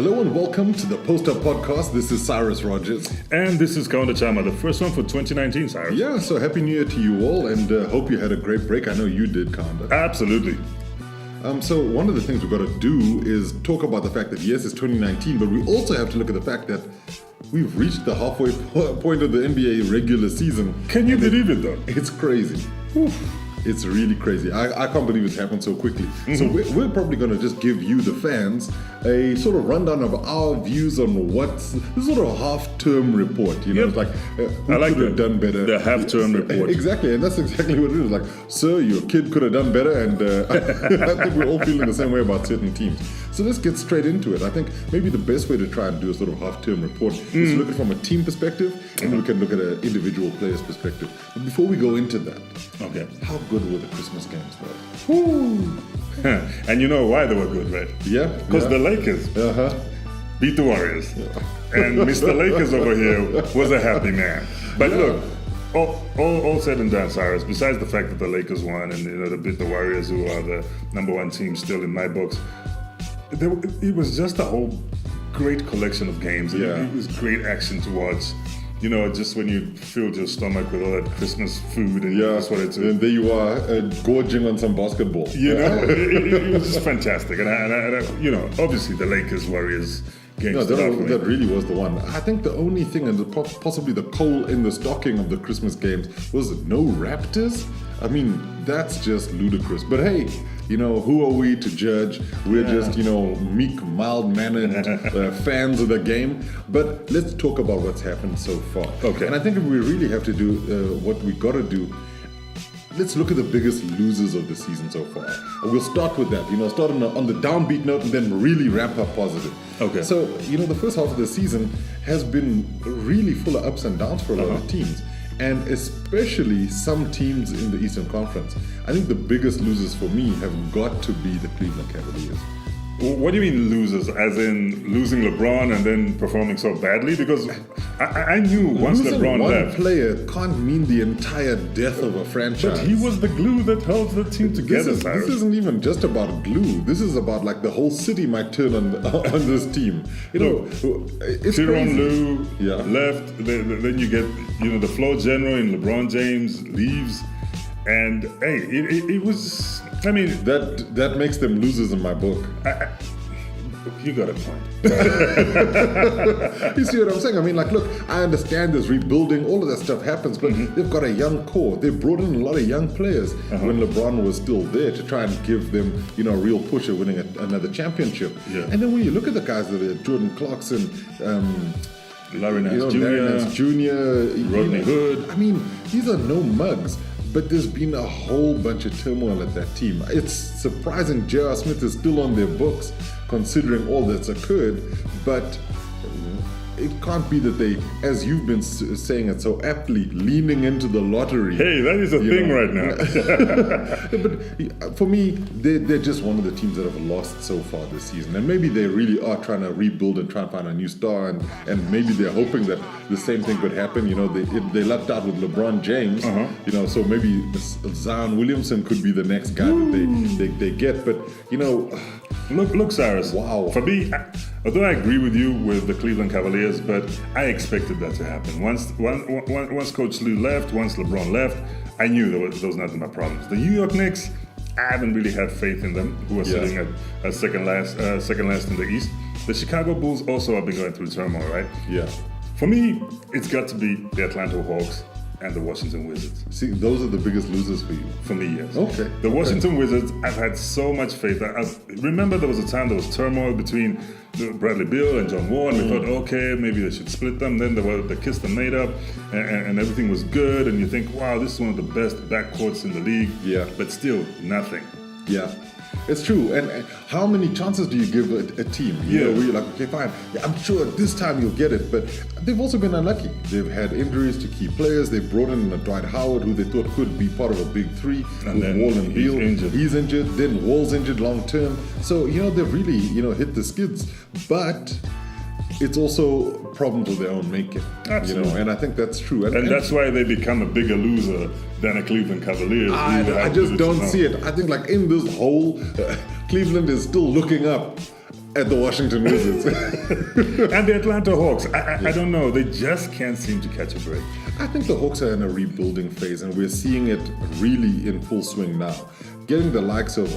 Hello and welcome to the Post-Up Podcast. This is Cyrus Rogers. And this is Kaunda Chama, the first one for 2019, Cyrus. Yeah, so Happy New Year to you all, and hope you had a great break. I know you did, Kaunda. Absolutely. So one of the things we've got to do is talk about the fact that yes, it's 2019, but we also have to look at the fact that we've reached the halfway point of the NBA regular season. Can you believe it, though? It's crazy. Oof. It's really crazy. I can't believe it's happened so quickly. Mm-hmm. So we're probably going to just give you, the fans, a sort of rundown of our views on what's this sort of half-term report. You know, Yep. it's like who I like could have done better. The half-term report. Exactly, and that's exactly what it is. Like, sir, your kid could have done better, and I think we're all feeling the same way about certain teams. So let's get straight into it. I think maybe the best way to try and do a sort of half-term report is to look at it from a team perspective, and we can look at an individual player's perspective. But before we go into that, Okay. how good were the Christmas games, though? Woo! And you know why they were good, right? Yeah? Because the Lakers beat the Warriors. And Mr. Lakers over here was a happy man. But look, all said and done, Cyrus, besides the fact that the Lakers won and they beat the Warriors, who are the number one team still in my books, it was just a whole great collection of games. Yeah. It was great action to watch. You know, just when you filled your stomach with all that Christmas food and you just wanted to... And there you are, gorging on some basketball. You know, it was just fantastic. And I, you know, obviously the Lakers-Warriors game that really was the one. I think the only thing, and possibly the coal in the stocking of the Christmas games, was no Raptors. I mean, that's just ludicrous. But hey, you know, who are we to judge? We're just, you know, meek, mild-mannered fans of the game. But let's talk about what's happened so far. Okay. And I think if we really have to do what we got to do, let's look at the biggest losers of the season so far. We'll start with that. You know, start on the downbeat note and then really ramp up positive. Okay. So, you know, the first half of the season has been really full of ups and downs for a lot of teams. And especially some teams in the Eastern Conference. I think the biggest losers for me have got to be the Cleveland Cavaliers. What do you mean losers? As in losing LeBron and then performing so badly? Because I knew once Losing LeBron one left... player can't mean the entire death of a franchise. But he was the glue that held the team together, Cyrus. This isn't even just about glue. This is about like the whole city might turn on this team. You know, it's Tyronn Lue Yeah. left. Then you get, you know, the floor general in LeBron James leaves. And hey, it was... I mean... That makes them losers in my book. You got a point. You see what I'm saying? I mean, like, look, I understand there's rebuilding, all of that stuff happens, but they've got a young core. They brought in a lot of young players when LeBron was still there to try and give them, you know, a real push at winning another championship. Yeah. And then when you look at the guys that are Jordan Clarkson, Larry Nance Jr., Rodney Hood. I mean, these are no mugs. But there's been a whole bunch of turmoil at that team. It's surprising J.R. Smith is still on their books, considering all that's occurred. But it can't be that they, as you've been saying it so aptly, leaning into the lottery. Hey, that is a thing right now. But for me, they're just one of the teams that have lost so far this season. And maybe they really are trying to rebuild and try and find a new star. And maybe they're hoping that the same thing could happen. You know, they lucked out with LeBron James. You know, so maybe Zion Williamson could be the next guy that they get. But, you know... Look, Cyrus. Wow. For me, although I agree with you with the Cleveland Cavaliers, but I expected that to happen. Once Coach Lue left, once LeBron left, I knew those were not my problems. The New York Knicks, I haven't really had faith in them, who are sitting at second last in the East. The Chicago Bulls also have been going through turmoil, right? Yeah. For me, it's got to be the Atlanta Hawks and the Washington Wizards. See, those are the biggest losers for you. For me, yes. Okay. The Washington Wizards, I've had so much faith. I remember there was a time there was turmoil between Bradley Beal and John Wall, and we thought, okay, maybe they should split them. Then they kissed and made up, and everything was good. And you think, wow, this is one of the best backcourts in the league. Yeah. But still, nothing. Yeah. It's true. And how many chances do you give a team? You know, where you're like, okay, fine. Yeah, I'm sure this time you'll get it. But they've also been unlucky. They've had injuries to key players. They brought in Dwight Howard, who they thought could be part of a big three, And with then Wall and Beal. he's injured. Then Wall's injured long term. So, you know, they've really, you know, hit the skids. But it's also problems of their own making. Absolutely. You know, and I think that's true. And that's why they become a bigger loser than a Cleveland Cavaliers. I just don't see it. I think like in this hole, Cleveland is still looking up at the Washington Wizards. And the Atlanta Hawks. I don't know. They just can't seem to catch a break. I think the Hawks are in a rebuilding phase, and we're seeing it really in full swing now. Getting the likes of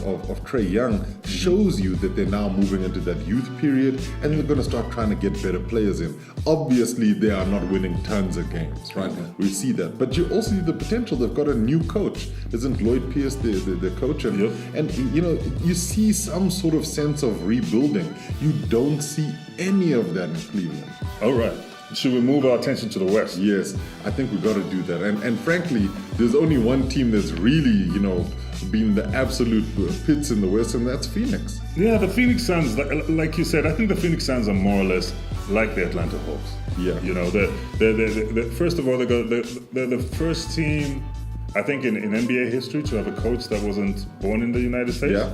Trae Young shows you that they're now moving into that youth period, and they're going to start trying to get better players in. Obviously, they are not winning tons of games, right? We see that. But you also see the potential. They've got a new coach. Isn't Lloyd Pierce the coach? And you know, you see some sort of sense of rebuilding. You don't see any of that in Cleveland. All right. Should we move our attention to the West? Yes, I think we've got to do that. And frankly, there's only one team that's really, been the absolute pits in the West, and that's Phoenix. Yeah, the Phoenix Suns, like you said, I think the Phoenix Suns are more or less like the Atlanta Hawks. Yeah. First of all, they're the first team, I think, in NBA history to have a coach that wasn't born in the United States. Yeah.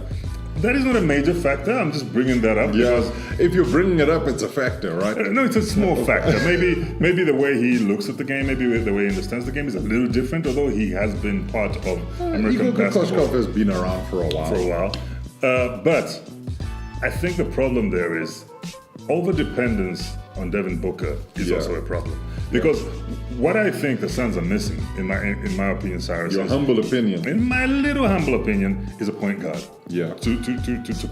That is not a major factor. I'm just bringing that up. Yeah, if you're bringing it up, it's a factor, right? No, it's a small factor. Maybe the way he looks at the game, maybe the way he understands the game is a little different, although he has been part of American basketball. Koshkov has been around for a while. But I think the problem there is over-dependence on Devin Booker is also a problem. Because what I think the Suns are missing, in my opinion, Cyrus, Your humble opinion. In my little humble opinion, is a point guard. Yeah. To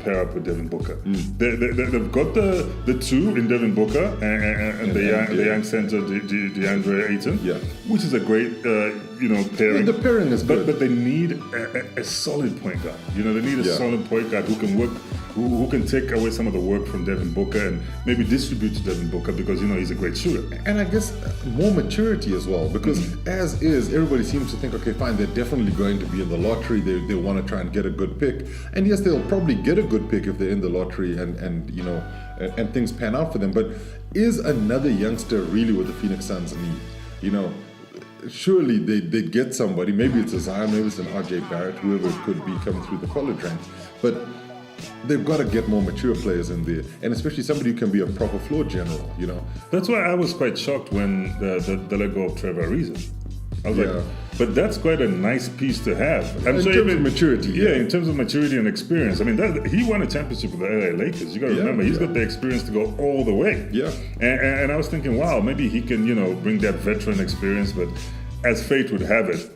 pair up with Devin Booker. They've got the two in Devin Booker and the young center DeAndre Ayton. Yeah. Which is a great pairing. The pairing is good. But they need a solid point guard. They need a solid point guard who can work, who can take away some of the work from Devin Booker and maybe distribute to Devin Booker because he's a great shooter. And I guess more maturity as well, because as is, everybody seems to think, okay, fine, they're definitely going to be in the lottery. They want to try and get a good pick. And yes, they'll probably get a good pick if they're in the lottery and things pan out for them. But is another youngster really what the Phoenix Suns need? Surely they'd get somebody. Maybe it's a Zion, maybe it's an RJ Barrett, whoever it could be coming through the college ranks. But they've got to get more mature players in there, and especially somebody who can be a proper floor general, That's why I was quite shocked when the let go of Trevor Ariza. I was like, but that's quite a nice piece to have. In terms of maturity. Yeah, in terms of maturity and experience. I mean, he won a championship with the LA Lakers. You got to remember, he's got the experience to go all the way. Yeah. And I was thinking, wow, maybe he can, bring that veteran experience, but as fate would have it,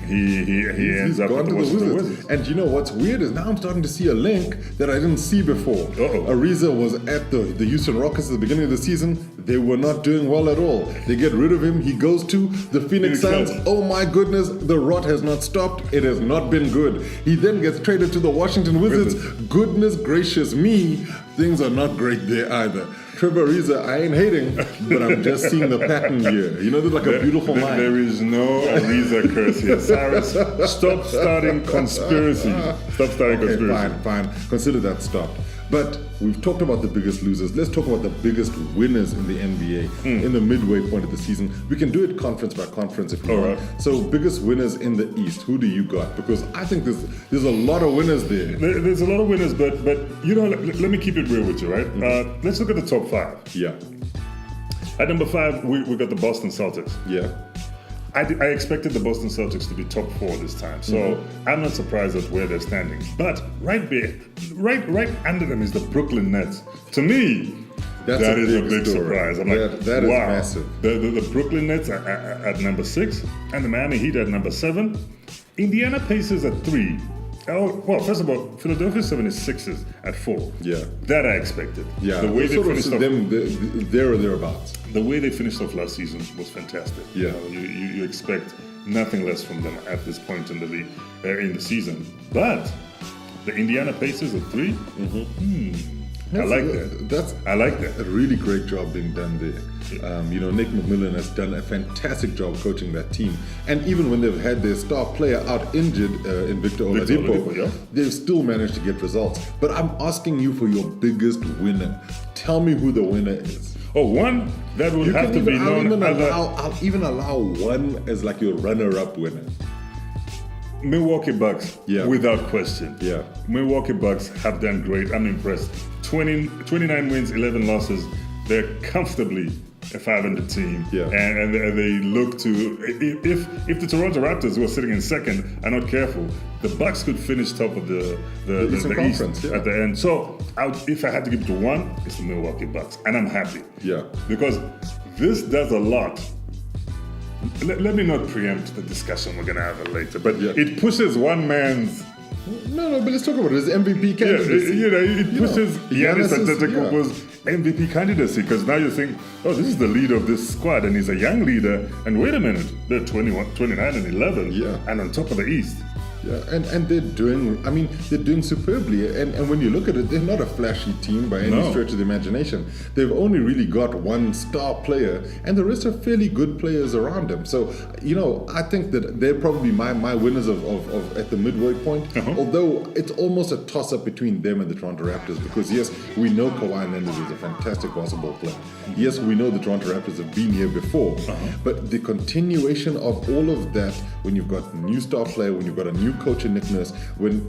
he ends up with the Wizards. And what's weird is now I'm starting to see a link that I didn't see before. Ariza was at the Houston Rockets at the beginning of the season. They were not doing well at all. They get rid of him. He goes to the Phoenix Suns. Oh my goodness, the rot has not stopped. It has not been good. He then gets traded to the Washington Wizards. Goodness gracious me, things are not great there either. Trevor Ariza, I ain't hating, but I'm just seeing the pattern here. There's like a beautiful line. There is no Ariza curse here. Cyrus, stop starting conspiracy. Fine. Consider that stopped. But we've talked about the biggest losers. Let's talk about the biggest winners in the NBA in the midway point of the season. We can do it conference by conference if you want. Right. So biggest winners in the East. Who do you got? Because I think there's a lot of winners there. There's a lot of winners, but let me keep it real with you, right? Let's look at the top 5. Yeah. At number 5, we got the Boston Celtics. Yeah. I expected the Boston Celtics to be top 4 this time, so I'm not surprised at where they're standing. But right under them is the Brooklyn Nets. To me, that is a big surprise. I'm like, that is wow. Massive. The Brooklyn Nets are at number 6, and the Miami Heat at number 7. Indiana Pacers at 3. Oh, well, first of all, Philadelphia 76ers at 4. Yeah. That I expected. Yeah. The way they finished off, there or thereabouts. The way they finished off last season was fantastic. Yeah. You expect nothing less from them at this point in the league, in the season. But the Indiana Pacers at 3. I like that. I like that. A really great job being done there. Nick McMillan has done a fantastic job coaching that team. And even when they've had their star player out injured in Victor Oladipo, they've still managed to get results. But I'm asking you for your biggest winner. Tell me who the winner is. Oh, one that would have to be known. I'll even allow one as like your runner-up winner. Milwaukee Bucks, without question. Yeah. Milwaukee Bucks have done great. I'm impressed. 29 wins, 11 losses. They're comfortably a 500 team, Yeah. and they look to if the Toronto Raptors, who are sitting in second, are not careful, the Bucks could finish top of the Eastern Conference, East at the end. So if I had to give it to one, it's the Milwaukee Bucks, and I'm happy. Yeah. Because this does a lot. Let me not preempt the discussion we're gonna have later, but Yeah. it pushes one man's. No, but let's talk about it. His MVP candidacy. It pushes Giannis Giannis's- Antetokounmpo's MVP candidacy, because now you think, oh, this is the leader of this squad, and he's a young leader, and wait a minute, they're 21, 29 and 11, Yeah. and on top of the East. Yeah, and they're doing superbly. And when you look at it, they're not a flashy team by any No. stretch of the imagination. They've only really got one star player, and the rest are fairly good players around them. So, I think that they're probably my winners of at the midway point. Uh-huh. Although it's almost a toss-up between them and the Toronto Raptors, because yes, we know Kawhi Leonard is a fantastic basketball player. Yes, we know the Toronto Raptors have been here before. But the continuation of all of that, when you've got a new star player, when you've got a new coach in Nick Nurse, when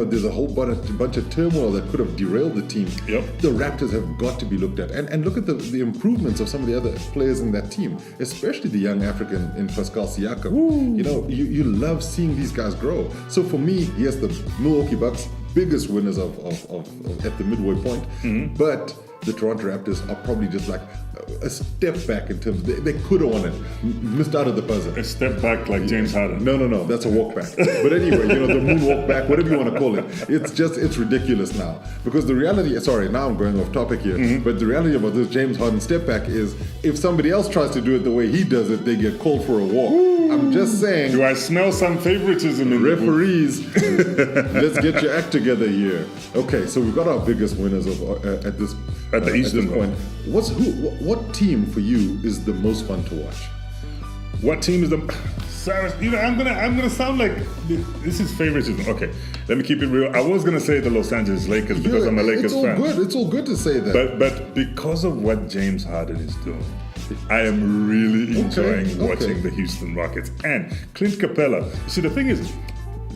there's a whole bunch of turmoil that could have derailed the team. Yep. The Raptors have got to be looked at, and look at the improvements of some of the other players in that team, especially the young African in Pascal Siakam. You love seeing these guys grow. So for me, yes, the Milwaukee Bucks, biggest winners of at the midway point, but the Toronto Raptors are probably just like a step back in terms of they could have won it, missed out of the buzzer. A step back like James Harden. No, that's a walk back. But anyway, the moonwalk back, whatever you want to call it, it's ridiculous now. Because the reality, sorry, now I'm going off topic here, but the reality about this James Harden step back is if somebody else tries to do it the way he does it, they get called for a walk. I'm just saying. Do I smell some favoritism in the booth? Referees, let's get your act together here. Okay, so we've got our biggest winners at this Eastern point. What team for you is the most fun to watch? What team is the Cyrus? I'm gonna sound like this is favoritism. Okay, let me keep it real. I was gonna say the Los Angeles Lakers because I'm a Lakers fan. It's all good to say that. But because of what James Harden is doing, I am really enjoying watching the Houston Rockets and Clint Capella. See, the thing is,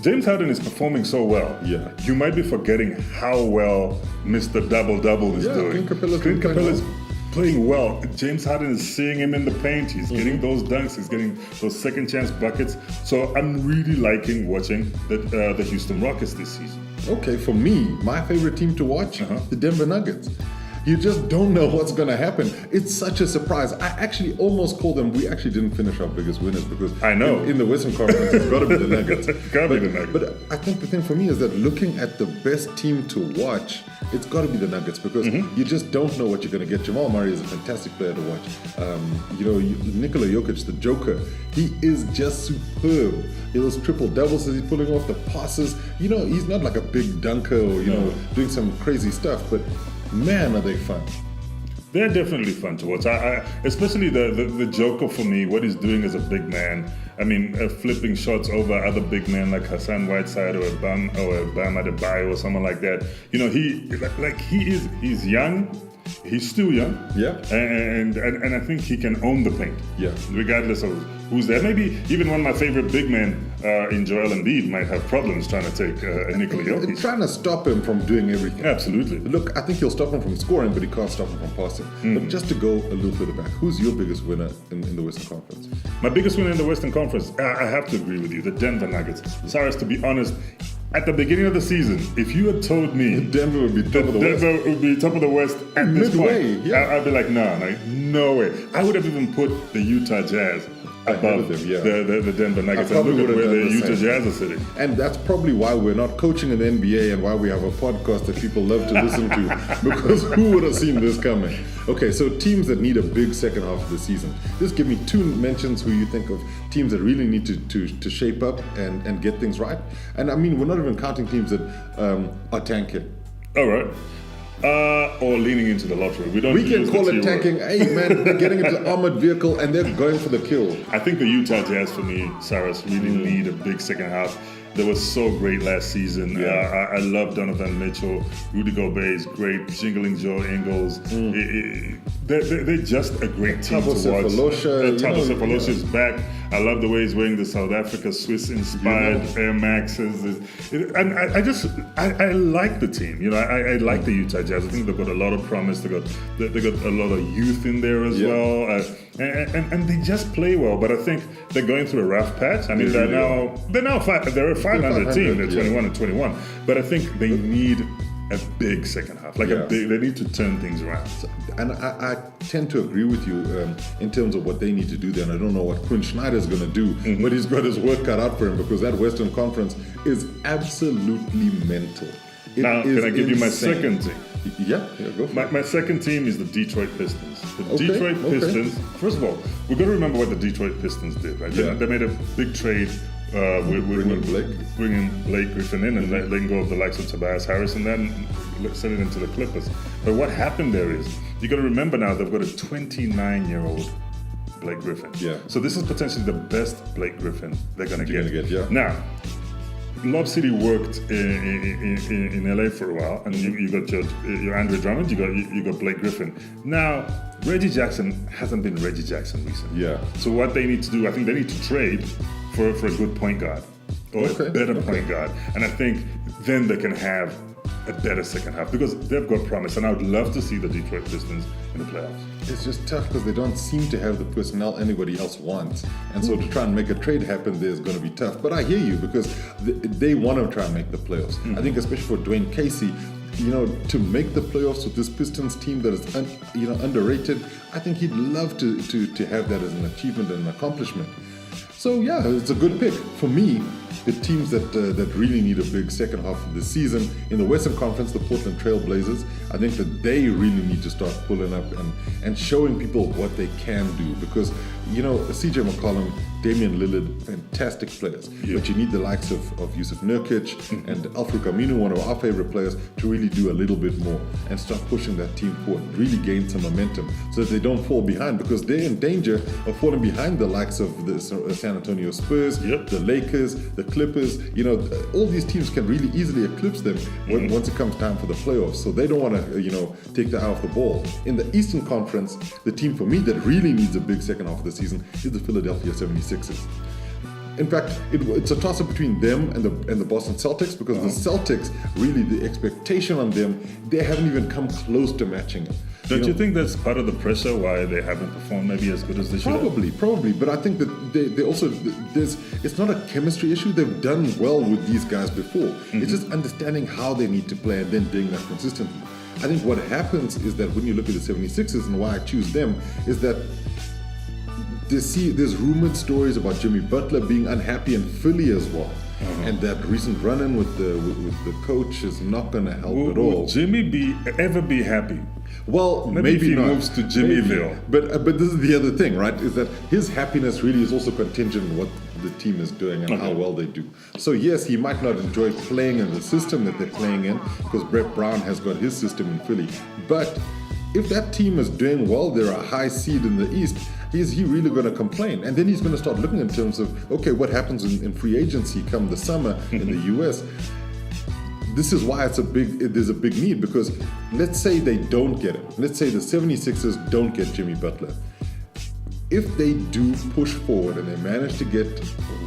James Harden is performing so well. Yeah. You might be forgetting how well Mr. Double-Double is doing. Clint Capella's playing well. James Harden is seeing him in the paint. He's getting those dunks. He's getting those second chance buckets. So I'm really liking watching the Houston Rockets this season. Okay, for me, my favorite team to watch, the Denver Nuggets. You just don't know what's going to happen. It's such a surprise. I actually almost called them. We actually didn't finish our biggest winners because I know in the Western Conference it's got to be the Nuggets. Gotta be the Nuggets. But I think the thing for me is that looking at the best team to watch, it's got to be the Nuggets because you just don't know what you're going to get. Jamal Murray is a fantastic player to watch. Nikola Jokic, the Joker, he is just superb. Those triple doubles that he's pulling off, the passes. He's not like a big dunker or doing some crazy stuff, but man, are they fun. They're definitely fun to watch. I especially the Joker for me, what he's doing as a big man. I mean, flipping shots over other big men like Hassan Whiteside or Bam Adebayo or someone like that. He's young. He's still young. Yeah. And I think he can own the paint. Yeah. Regardless of who's there. Maybe even one of my favorite big men in Joel Embiid might have problems trying to take Nikola Jokic. Trying to stop him from doing everything. Absolutely. Look, I think he'll stop him from scoring, but he can't stop him from passing. But just to go a little further back, who's your biggest winner in the Western Conference? My biggest winner in the Western Conference, I have to agree with you, the Denver Nuggets. Cyrus, to be honest, at the beginning of the season, if you had told me Denver would be top of the West. Denver would be top of the West at this Midway, point, yeah. I'd be like, no way. I would have even put the Utah Jazz above them, yeah. the Denver Nuggets and look at where the Utah Jazz are sitting. And that's probably why we're not coaching in the NBA and why we have a podcast that people love to listen to, because who would have seen this coming? Okay, so teams that need a big second half of the season. Just give me two mentions who you think of teams that really need to shape up and get things right. And I mean, we're not even counting teams that are tanking. All right. Or leaning into the lottery. We can call it tanking. Hey man, they're getting into the armored vehicle and they're going for the kill. I think the Utah Jazz for me, Cyrus, really need a big second half. They were so great last season. Yeah. I love Donovan Mitchell. Rudy Gobert is great. Jingling Joe Ingles. they're just a great team to watch. Tabo Cephalosha is back. I love the way he's wearing the South Africa Swiss-inspired Air Maxes. And I like the team. You know, I like the Utah Jazz. I think they've got a lot of promise. They got a lot of youth in there as well, and they just play well. But I think they're going through a rough patch. I mean, they're a 500 team. They're 21 and 21. But I think they need a big second half. They need to turn things around. And I tend to agree with you in terms of what they need to do there. And I don't know what Quinn Snyder's going to do, but he's got his work cut out for him because that Western Conference is absolutely mental. Can I give you my second team? Yeah, go for it. My second team is the Detroit Pistons. The Detroit Pistons, first of all, we've got to remember what the Detroit Pistons did, right? Yeah. They made a big trade bringing Blake Griffin in and letting go of the likes of Tobias Harris and then sending him to the Clippers. But what happened there is, you got to remember now they've got a 29-year-old Blake Griffin. Yeah. So this is potentially the best Blake Griffin they're going to get. Yeah. Now, Lob City worked in LA for a while, and you got your Andre Drummond, you got Blake Griffin. Now, Reggie Jackson hasn't been Reggie Jackson recently. Yeah. So what they need to do, I think they need to trade for a good point guard or a better point guard, and I think then they can have a better second half because they've got promise, and I would love to see the Detroit Pistons in the playoffs. It's just tough because they don't seem to have the personnel anybody else wants, and so to try and make a trade happen there is going to be tough. But I hear you because they want to try and make the playoffs. I think especially for Dwayne Casey, you know, to make the playoffs with this Pistons team that is underrated, I think he'd love to have that as an achievement and an accomplishment. So yeah, it's a good pick. For me, the teams that really need a big second half of the season, in the Western Conference, the Portland Trail Blazers, I think that they really need to start pulling up and showing people what they can do because, you know, CJ McCollum, Damian Lillard, fantastic players. Yeah. But you need the likes of Yusuf Nurkic and Alfred Aminu, one of our favorite players, to really do a little bit more and start pushing that team forward, really gain some momentum so that they don't fall behind because they're in danger of falling behind the likes of the San Antonio Spurs, the Lakers, the Clippers. You know, all these teams can really easily eclipse them once it comes time for the playoffs. So they don't want to, take the eye off the ball. In the Eastern Conference, the team for me that really needs a big second half of the season is the Philadelphia 76ers. In fact, it's a toss-up between them and the Boston Celtics because the Celtics, really the expectation on them, they haven't even come close to matching it. Don't you think that's part of the pressure why they haven't performed maybe as good as they should have? Probably. But I think that they also, it's not a chemistry issue. They've done well with these guys before. It's just understanding how they need to play and then doing that consistently. I think what happens is that when you look at the 76ers and why I choose them is that there's rumored stories about Jimmy Butler being unhappy in Philly as well. And that recent run-in with the coach is not going to help at all. Will Jimmy ever be happy? Well, maybe if he not. moves to Jimmyville. But this is the other thing, right? Is that his happiness really is also contingent on what the team is doing and how well they do. So yes, he might not enjoy playing in the system that they're playing in because Brett Brown has got his system in Philly. But if that team is doing well, they're a high seed in the East. Is he really going to complain? And then he's going to start looking in terms of, okay, what happens in free agency come the summer in the US? This is why there's a big need because let's say they don't get him. Let's say the 76ers don't get Jimmy Butler. If they do push forward and they manage to get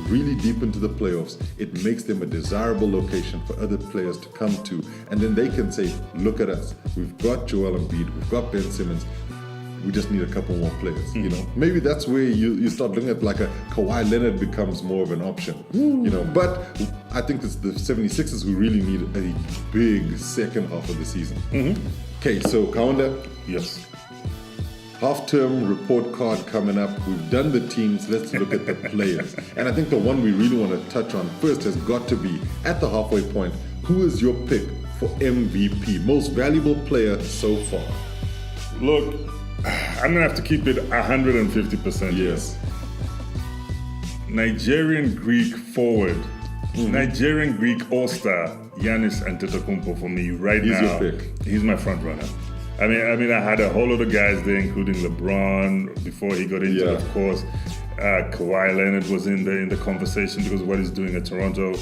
really deep into the playoffs, it makes them a desirable location for other players to come to. And then they can say, look at us. We've got Joel Embiid. We've got Ben Simmons. We just need a couple more players, Maybe that's where you start looking at like a Kawhi Leonard becomes more of an option, But I think it's the 76ers who really need a big second half of the season. Okay, so Kaunda. Yes. Half-term report card coming up. We've done the teams. Let's look at the players. And I think the one we really want to touch on first has got to be, at the halfway point, who is your pick for MVP, most valuable player so far? Look, I'm going to have to keep it 150%. Yes. Nigerian Greek forward. Nigerian Greek all-star, Giannis Antetokounmpo for me right now. He's your pick. He's my front runner. I mean, I had a whole lot of guys there, including LeBron before he got injured, of course. Kawhi Leonard was in the conversation because of what he's doing at Toronto.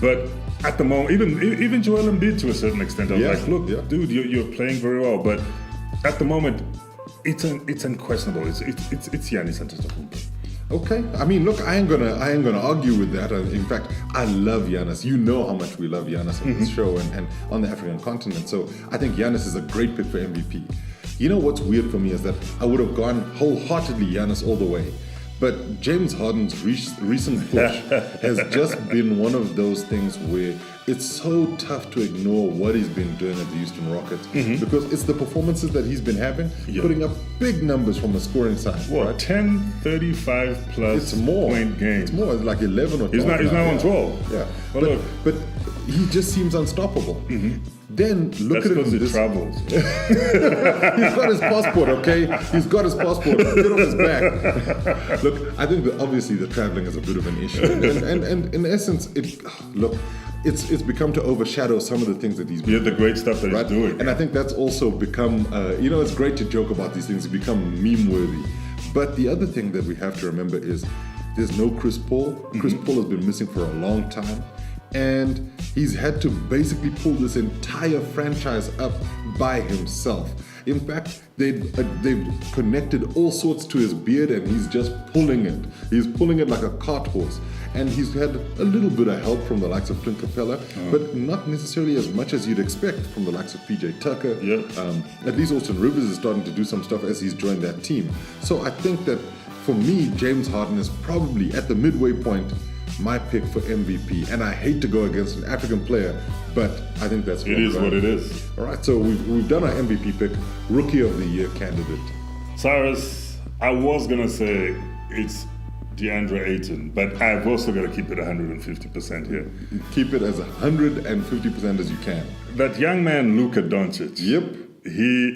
But at the moment, even Joel Embiid to a certain extent, I was like, look, dude, you're playing very well. But at the moment, it's unquestionable. It's Giannis Antetokounmpo. Okay, I mean, look, I ain't gonna argue with that. In fact, I love Giannis. You know how much we love Giannis on this show and on the African continent. So I think Giannis is a great pick for MVP. You know what's weird for me is that I would have gone wholeheartedly Giannis all the way. But James Harden's recent push has just been one of those things where it's so tough to ignore what he's been doing at the Houston Rockets because it's the performances that he's been having, putting up big numbers from a scoring side. What, right? 10, 35 plus it's more. point games? It's more. It's like 11 or 12. He's now on 12. Yeah. Well, but he just seems unstoppable. Then look That's at because him. he travels. He's got his passport, okay? He's got his passport. Get on his back. Look, I think that obviously the traveling is a bit of an issue, and in essence, it's become to overshadow some of the things that he's been The great stuff that he's doing. And I think that's also become, it's great to joke about these things. It's become meme-worthy. But the other thing that we have to remember is there's no Chris Paul. Chris Paul has been missing for a long time. And he's had to basically pull this entire franchise up by himself. In fact, they've connected all sorts to his beard and he's just pulling it. He's pulling it like a cart horse. And he's had a little bit of help from the likes of Clint Capella, but not necessarily as much as you'd expect from the likes of PJ Tucker. At least Austin Rivers is starting to do some stuff as he's joined that team. So I think that for me, James Harden is probably at the midway point my pick for MVP. And I hate to go against an African player, but I think that's It is what it is. All right, so we've done our MVP pick, Rookie of the Year candidate. Cyrus, I was going to say it's DeAndre Ayton, but I've also got to keep it 150% here. Keep it as 150% as you can. That young man, Luka Doncic. Yep. He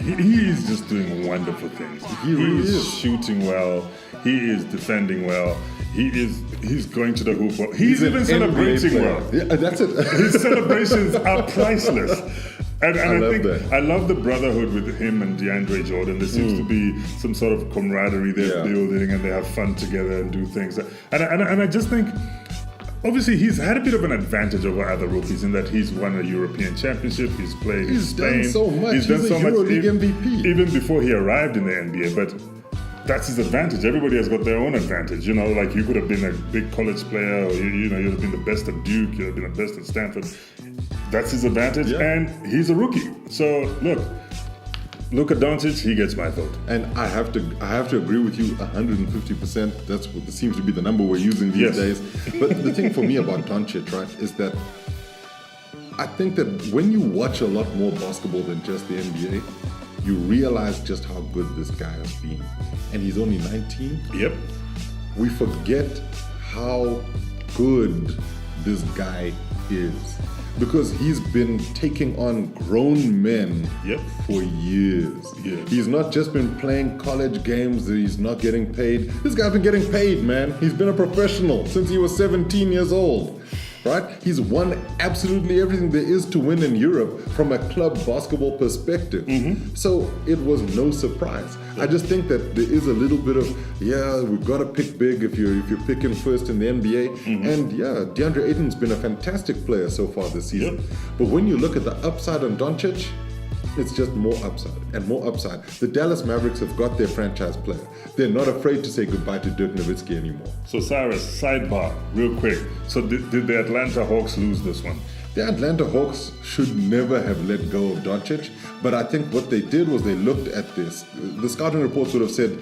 is just doing wonderful things. He really is shooting well. He is defending well. He's going to the hoop well. He's even celebrating well. Yeah, that's it. His celebrations are priceless. And I love the brotherhood with him and DeAndre Jordan. There seems to be some sort of camaraderie they're building, and they have fun together and do things. And I just think, obviously, he's had a bit of an advantage over other rookies in that he's won a European championship. He's played in Spain. He's done so much. He's done so much. EuroLeague MVP. Even before he arrived in the NBA, but that's his advantage. Everybody has got their own advantage. You know, like you could have been a big college player, or you'd have been the best at Duke, you'd have been the best at Stanford. That's his advantage, and he's a rookie. So look, Luka Doncic, he gets my vote. And I have to agree with you 150%. That's what seems to be the number we're using these days. But the thing for me about Doncic, right, is that I think that when you watch a lot more basketball than just the NBA, you realize just how good this guy has been. And he's only 19. Yep. We forget how good this guy is. Because he's been taking on grown men for years. He's not just been playing college games that he's not getting paid. This guy's been getting paid, man. He's been a professional since he was 17 years old. Right? He's won absolutely everything there is to win in Europe from a club basketball perspective. So it was no surprise. I just think that there is a little bit of, we've got to pick big if you're picking first in the NBA. And DeAndre Ayton's been a fantastic player so far this season. But when you look at the upside on Doncic, it's just more upside and more upside. The Dallas Mavericks have got their franchise player. They're not afraid to say goodbye to Dirk Nowitzki anymore. So Cyrus, sidebar, real quick. So did the Atlanta Hawks lose this one? The Atlanta Hawks should never have let go of Doncic, but I think what they did was they looked at this. The scouting reports would have said,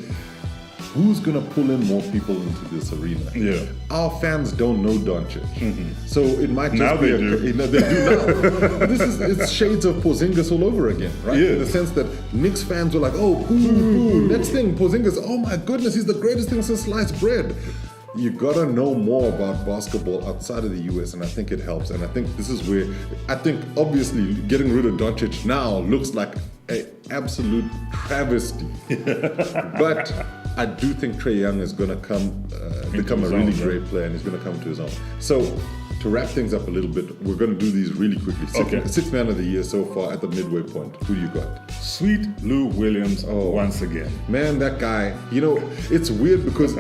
who's going to pull in more people into this arena? Our fans don't know Doncic. So it might just now be they do. They do now. It's shades of Porzingis all over again, right? In the sense that Knicks fans were like, oh, boo. Next thing, Porzingis, oh my goodness, he's the greatest thing since sliced bread. You gotta know more about basketball outside of the US, and I think it helps. And I think this is where, obviously getting rid of Doncic now looks like an absolute travesty. But I do think Trae Young is going to become a really great player, and he's going to come to his own. So, to wrap things up a little bit, we're going to do these really quickly. Sixth man of the year so far at the midway point. Who do you got? Sweet Lou Williams once again. Man, that guy, it's weird because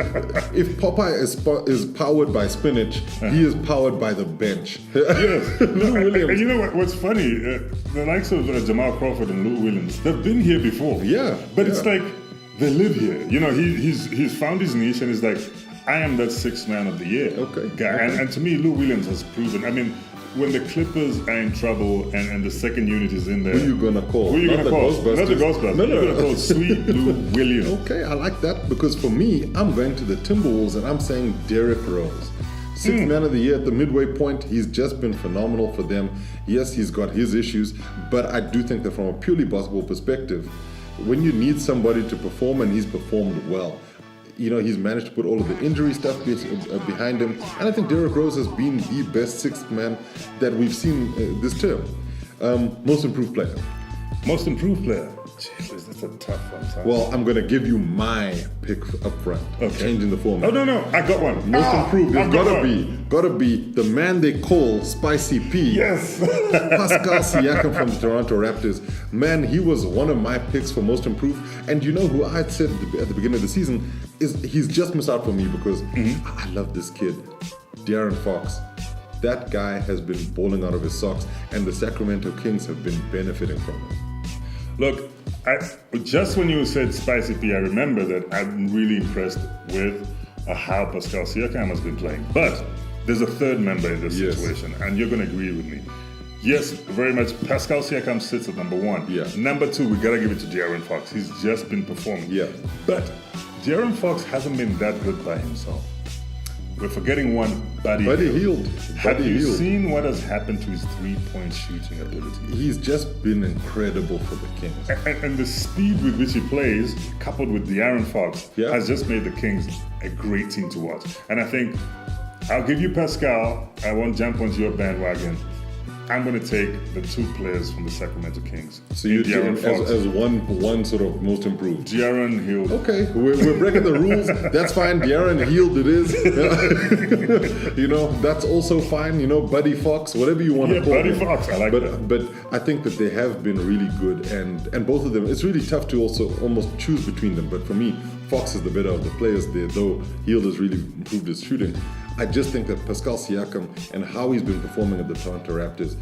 if Popeye is powered by spinach, he is powered by the bench. Yes. Lou Williams. And you know what's funny? The likes of Jamal Crawford and Lou Williams, they've been here before. Yeah. But it's like, they live here. You know, he's found his niche and he's like, I am that sixth man of the year guy. And to me, Lou Williams has proven. I mean, when the Clippers are in trouble and the second unit is in there, who are you gonna call? Who are you Not gonna call? Ghostbusters. Not the Ghostbusters. No. You're gonna call Sweet Lou Williams. Okay, I like that because for me, I'm going to the Timberwolves and I'm saying Derrick Rose. Sixth man of the year at the midway point. He's just been phenomenal for them. Yes, he's got his issues, but I do think that from a purely basketball perspective, when you need somebody to perform and he's performed well, you know, he's managed to put all of the injury stuff behind him. And I think Derrick Rose has been the best sixth man that we've seen this term. Most improved player. Most improved player. Jeez, that's a tough one, Tom. Well, I'm going to give you my pick up front. Okay. Changing the format. Oh, no, I got one. Most improved. There's gotta be the man they call Spicy P. Yes. Pascal Siakam from the Toronto Raptors. Man, he was one of my picks for most improved. And you know who I had said at the beginning of the season is he's just missed out for me because I love this kid, De'Aaron Fox. That guy has been balling out of his socks, and the Sacramento Kings have been benefiting from it. Look, just when you said Spicy P, I remember that I'm really impressed with how Pascal Siakam has been playing. But there's a third member in this situation, and you're going to agree with me. Yes, very much. Pascal Siakam sits at number one. Yeah. Number two, we got to give it to De'Aaron Fox. He's just been performing. Yeah. But De'Aaron Fox hasn't been that good by himself. We're forgetting one, Buddy Hield. Have you seen what has happened to his three-point shooting ability? He's just been incredible for the Kings. And the speed with which he plays, coupled with De'Aaron Fox, has just made the Kings a great team to watch. And I think, I'll give you Pascal. I won't jump onto your bandwagon. I'm going to take the two players from the Sacramento Kings. So you De'Aaron Fox as one sort of most improved. De'Aaron Hield. Okay, we're breaking the rules. That's fine. De'Aaron Hield it is. You know, that's also fine. You know, Buddy Fox, whatever you want to call Buddy him. Fox. I like that. But I think that they have been really good, and both of them. It's really tough to also almost choose between them. But for me, Fox is the better of the players there. Though Hield has really improved his shooting. I just think that Pascal Siakam and how he's been performing at the Toronto Raptors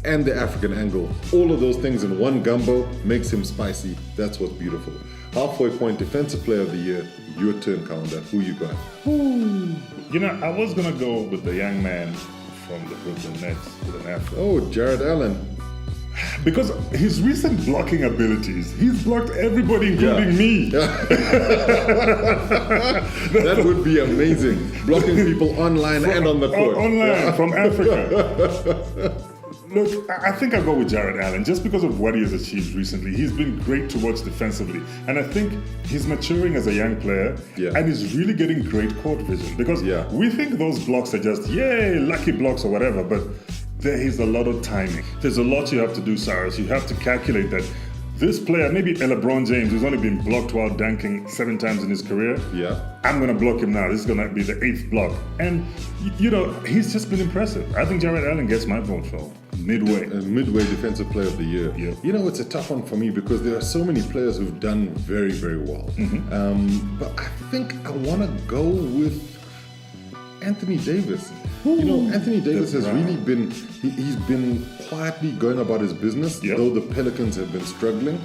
and the African angle, all of those things in one gumbo makes him spicy. That's what's beautiful. Halfway point defensive player of the year, your turn, Kaunda. Who you got? You know, I was going to go with the young man from the Brooklyn Nets with an afro. Oh, Jared Allen. Because his recent blocking abilities, he's blocked everybody, including me. That would be amazing. Blocking people online and on the court. Online, from Africa. Look, I think I'll go with Jared Allen just because of what he has achieved recently. He's been great to watch defensively. And I think he's maturing as a young player and he's really getting great court vision. Because we think those blocks are just, yay, lucky blocks or whatever, but there is a lot of timing. There's a lot you have to do, Cyrus. You have to calculate that this player, maybe LeBron James, who's only been blocked while dunking 7 times in his career, I'm going to block him now. This is going to be the 8th block. And, you know, he's just been impressive. I think Jared Allen gets my vote for midway. Midway Defensive Player of the Year. Yeah. You know, it's a tough one for me because there are so many players who've done very, very well. But I think I want to go with Anthony Davis. You know, Anthony Davis has really been, he's been quietly going about his business, though the Pelicans have been struggling.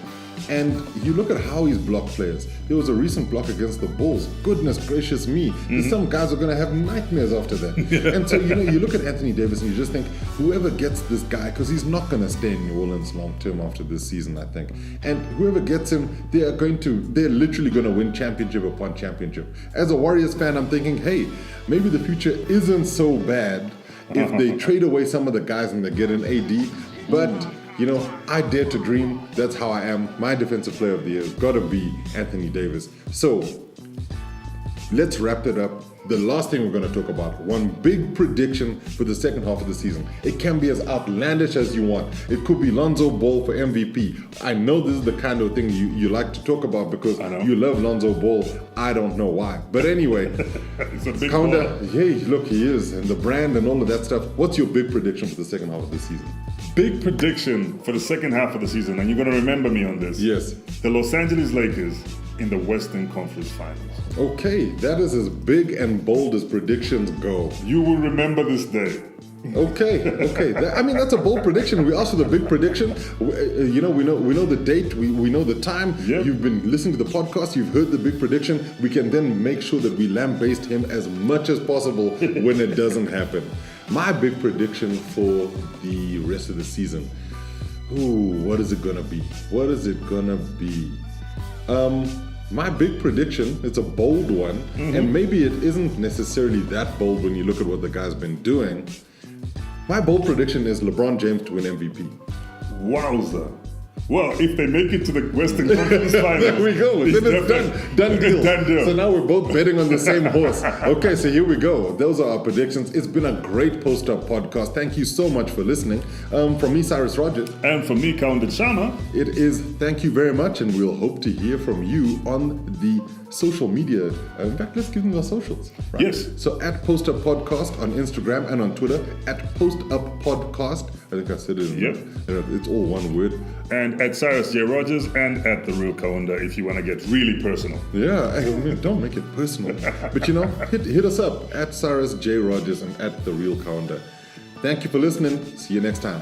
And you look at how he's blocked players. There was a recent block against the Bulls. Goodness gracious me. Some guys are going to have nightmares after that. And so, you know, you look at Anthony Davis and you just think, whoever gets this guy, because he's not going to stay in New Orleans long term after this season, I think. And whoever gets him, they're literally going to win championship upon championship. As a Warriors fan, I'm thinking, hey, maybe the future isn't so bad if they trade away some of the guys and they get an AD. But you know, I dare to dream. That's how I am. My defensive player of the year has got to be Anthony Davis. So let's wrap it up. The last thing we're going to talk about, one big prediction for the second half of the season. It can be as outlandish as you want. It could be Lonzo Ball for MVP. I know this is the kind of thing you like to talk about because you love Lonzo Ball. I don't know why. But anyway, it's a big Kaunda, hey, look, he is. And the brand and all of that stuff. What's your big prediction for the second half of the season? Big prediction for the second half of the season, and you're going to remember me on this. Yes. The Los Angeles Lakers in the Western Conference Finals. Okay, that is as big and bold as predictions go. You will remember this day. Okay. I mean, that's a bold prediction. We asked for the big prediction. We know the date. We know the time. Yep. You've been listening to the podcast. You've heard the big prediction. We can then make sure that we lambaste him as much as possible when it doesn't happen. My big prediction for the rest of the season. Ooh, what is it gonna be? My big prediction, it's a bold one, and maybe it isn't necessarily that bold when you look at what the guy's been doing. My bold prediction is LeBron James to win MVP. Wowza. Well, if they make it to the Western Conference Finals, there we go. Then it's done deal. Done deal. So now we're both betting on the same horse. Okay, so here we go. Those are our predictions. It's been a great post-up podcast. Thank you so much for listening. From me, Cyrus Rogers. And from me, Kaunda Chama. It is thank you very much, and we'll hope to hear from you on the social media. In fact, let's give them the socials. Right? Yes. So at Post Up Podcast on Instagram and on Twitter, at Post Up Podcast. I think I said it. Yep. It's all one word. And at Cyrus J. Rogers and at The Real Kaunda if you want to get really personal. Yeah, I mean, don't make it personal. But hit us up at Cyrus J. Rogers and at The Real Kaunda. Thank you for listening. See you next time.